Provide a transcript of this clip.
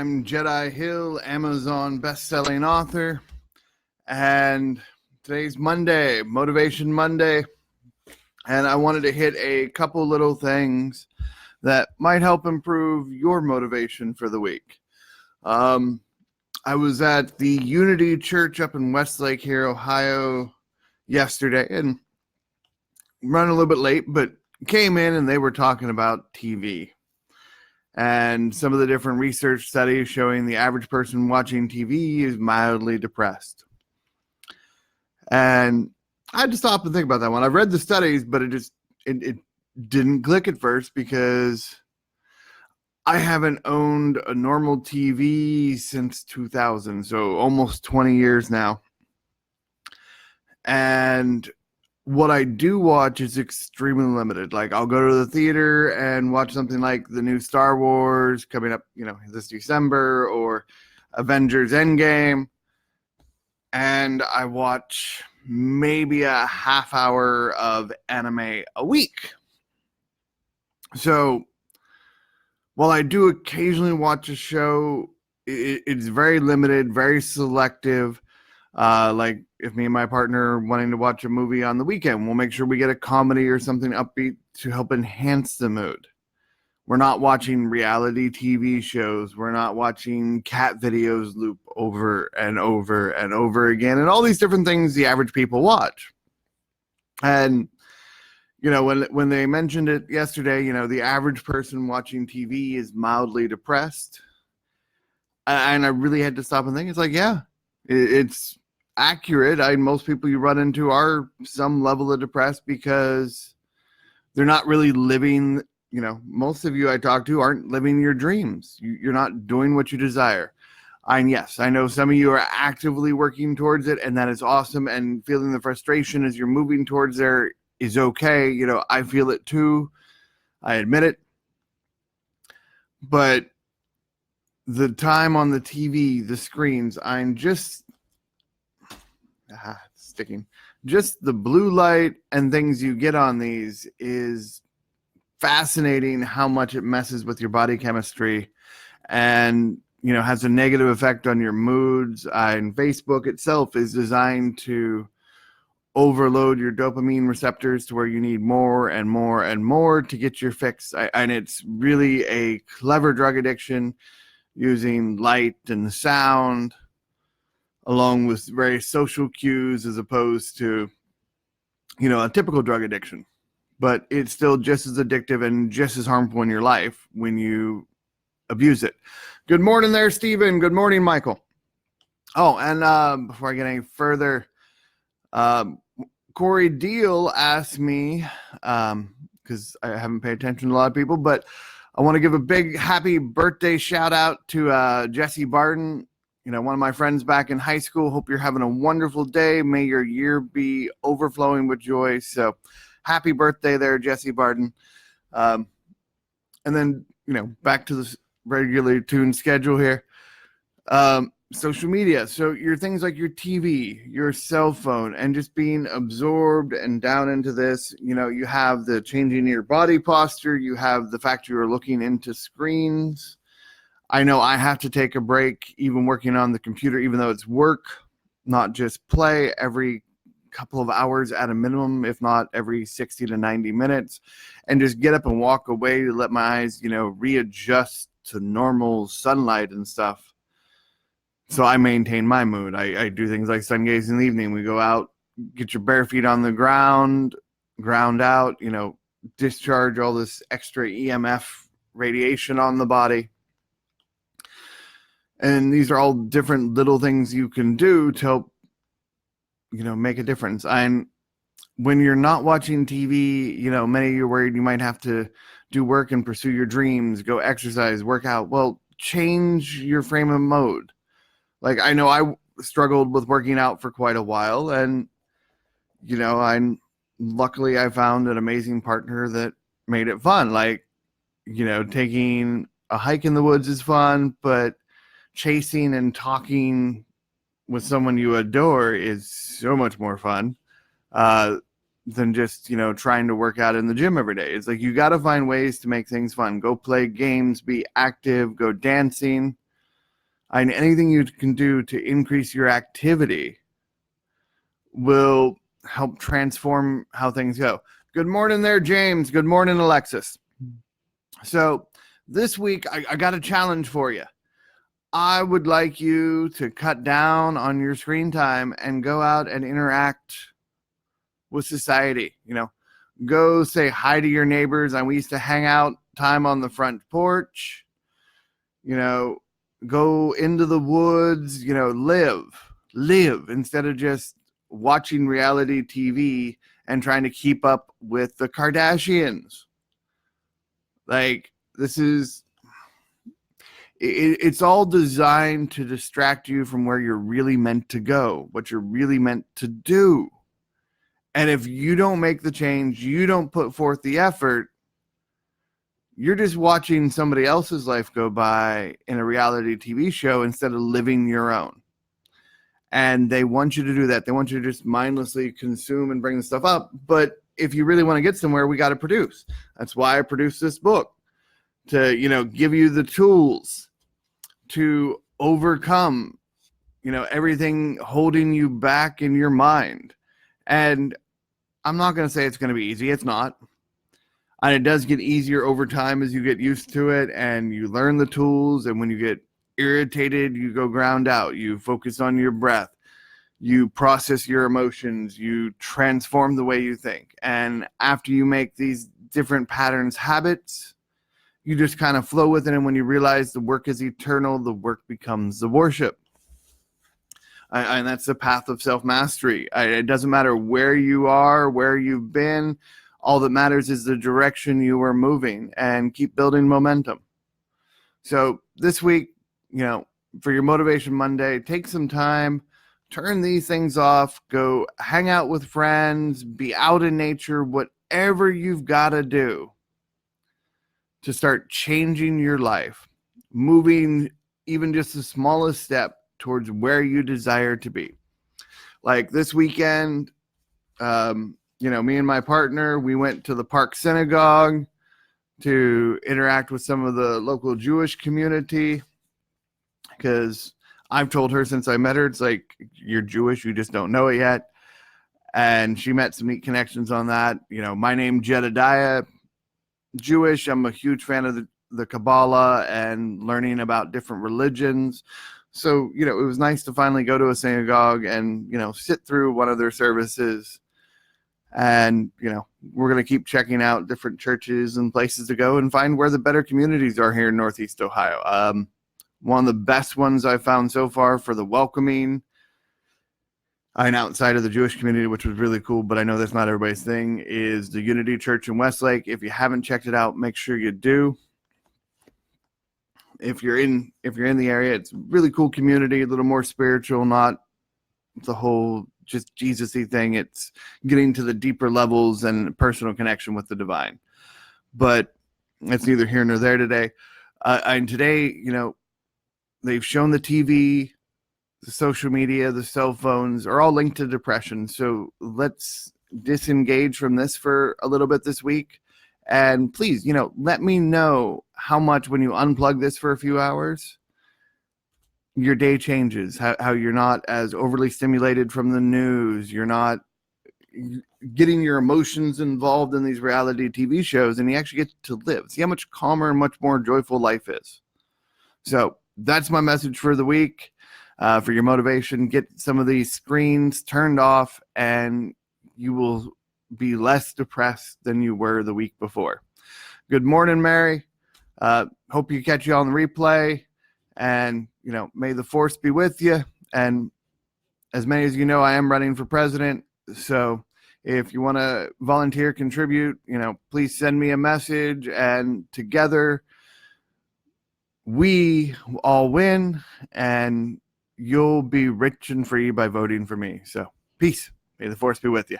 I'm Jedi Hill, Amazon best-selling author, and today's Monday, Motivation Monday, and I wanted to hit a couple little things that might help improve your motivation for the week. I was at the Unity Church up in Westlake here, Ohio, yesterday, and running a little bit late, but came in and they were talking about TV. And some of the different research studies showing the average person watching TV is mildly depressed. And I had to stop and think about that one. I've read the studies, but it didn't click at first because I haven't owned a normal TV since 2000, so almost 20 years now. And what I do watch is extremely limited. Like, I'll go to the theater and watch something like the new Star Wars coming up, this December, or Avengers Endgame. And I watch maybe a half hour of anime a week. So while I do occasionally watch a show, it's very limited, very selective. Like if me and my partner are wanting to watch a movie on the weekend, we'll make sure we get a comedy or something upbeat to help enhance the mood. We're not watching reality TV shows. We're not watching cat videos loop over and over and over again, and all these different things the average people watch. And, when they mentioned it yesterday, the average person watching TV is mildly depressed. And I really had to stop and think, it's like, yeah, it's accurate. Most people you run into are some level of depressed because they're not really living. Most of you I talk to aren't living your dreams. You're not doing what you desire. And yes, I know some of you are actively working towards it, and that is awesome. And feeling the frustration as you're moving towards there is okay. I feel it too. I admit it. But the time on the TV, the screens, I'm just sticking. Just the blue light and things you get on these is fascinating, how much it messes with your body chemistry and, has a negative effect on your moods. And Facebook itself is designed to overload your dopamine receptors to where you need more and more and more to get your fix. And it's really a clever drug addiction using light and sound along with very social cues as opposed to, a typical drug addiction. But it's still just as addictive and just as harmful in your life when you abuse it. Good morning there, Stephen. Good morning, Michael. Oh, and before I get any further, Corey Deal asked me, because I haven't paid attention to a lot of people, but I want to give a big happy birthday shout out to Jesse Barden, one of my friends back in high school. Hope you're having a wonderful day. May your year be overflowing with joy. So happy birthday there, Jesse Barden. And then, back to the regularly tuned schedule here. Social media. So your things like your TV, your cell phone, and just being absorbed and down into this, you have the changing your body posture. You have the fact you are looking into screens. I know I have to take a break, even working on the computer, even though it's work, not just play, every couple of hours at a minimum, if not every 60 to 90 minutes, and just get up and walk away to let my eyes, readjust to normal sunlight and stuff. So I maintain my mood. I do things like sun gaze in the evening. We go out, get your bare feet on the ground out, discharge all this extra EMF radiation on the body. And these are all different little things you can do to help, make a difference. And when you're not watching TV, many of you are worried you might have to do work and pursue your dreams, go exercise, work out. Well, change your frame of mode. Like, I know I struggled with working out for quite a while, and, luckily I found an amazing partner that made it fun. Like, taking a hike in the woods is fun, but chasing and talking with someone you adore is so much more fun than just, trying to work out in the gym every day. It's like, you got to find ways to make things fun. Go play games, be active, go dancing. And anything you can do to increase your activity will help transform how things go. Good morning there, James. Good morning, Alexis. So this week, I got a challenge for you. I would like you to cut down on your screen time and go out and interact with society. Go say hi to your neighbors. And we used to hang out time on the front porch. Go into the woods. Live instead of just watching reality TV and trying to keep up with the Kardashians. It's all designed to distract you from where you're really meant to go, what you're really meant to do. And if you don't make the change, you don't put forth the effort, you're just watching somebody else's life go by in a reality TV show instead of living your own. And they want you to do that. They want you to just mindlessly consume and bring the stuff up. But if you really want to get somewhere, we got to produce. That's why I produced this book, to, give you the tools to overcome, everything holding you back in your mind. And I'm not going to say it's going to be easy. It's not. And it does get easier over time as you get used to it and you learn the tools. And when you get irritated, you go ground out. You focus on your breath. You process your emotions. You transform the way you think. And after you make these different patterns habits, you just kind of flow with it. And when you realize the work is eternal, the work becomes the worship. And that's the path of self-mastery. It doesn't matter where you are, where you've been. All that matters is the direction you are moving, and keep building momentum. So this week, for your Motivation Monday, take some time, turn these things off, go hang out with friends, be out in nature, whatever you've got to do to start changing your life, moving even just the smallest step towards where you desire to be. Like this weekend, me and my partner, we went to the Park Synagogue to interact with some of the local Jewish community, because I've told her since I met her, it's like, you're Jewish, you just don't know it yet. And she met some neat connections on that. My name, Jedi, Jewish. I'm a huge fan of the Kabbalah and learning about different religions. So, it was nice to finally go to a synagogue and, sit through one of their services. And, we're going to keep checking out different churches and places to go and find where the better communities are here in Northeast Ohio. One of the best ones I've found so far for the welcoming, and outside of the Jewish community, which was really cool, but I know that's not everybody's thing, is the Unity Church in Westlake. If you haven't checked it out, make sure you do. If you're in the area, it's a really cool community, a little more spiritual, not the whole just Jesus-y thing. It's getting to the deeper levels and personal connection with the divine. But it's neither here nor there today. And today, they've shown the TV, the social media, the cell phones are all linked to depression. So let's disengage from this for a little bit this week. And please, let me know how much, when you unplug this for a few hours, your day changes, how you're not as overly stimulated from the news. You're not getting your emotions involved in these reality TV shows, and you actually get to live. See how much calmer and much more joyful life is. So that's my message for the week. For your motivation, get some of these screens turned off, and you will be less depressed than you were the week before. Good morning, Mary. Hope you catch you on the replay, and may the force be with you. And as many as I am running for president. So if you want to volunteer, contribute, please send me a message, and together we all win, and you'll be rich and free by voting for me. So peace. May the force be with you.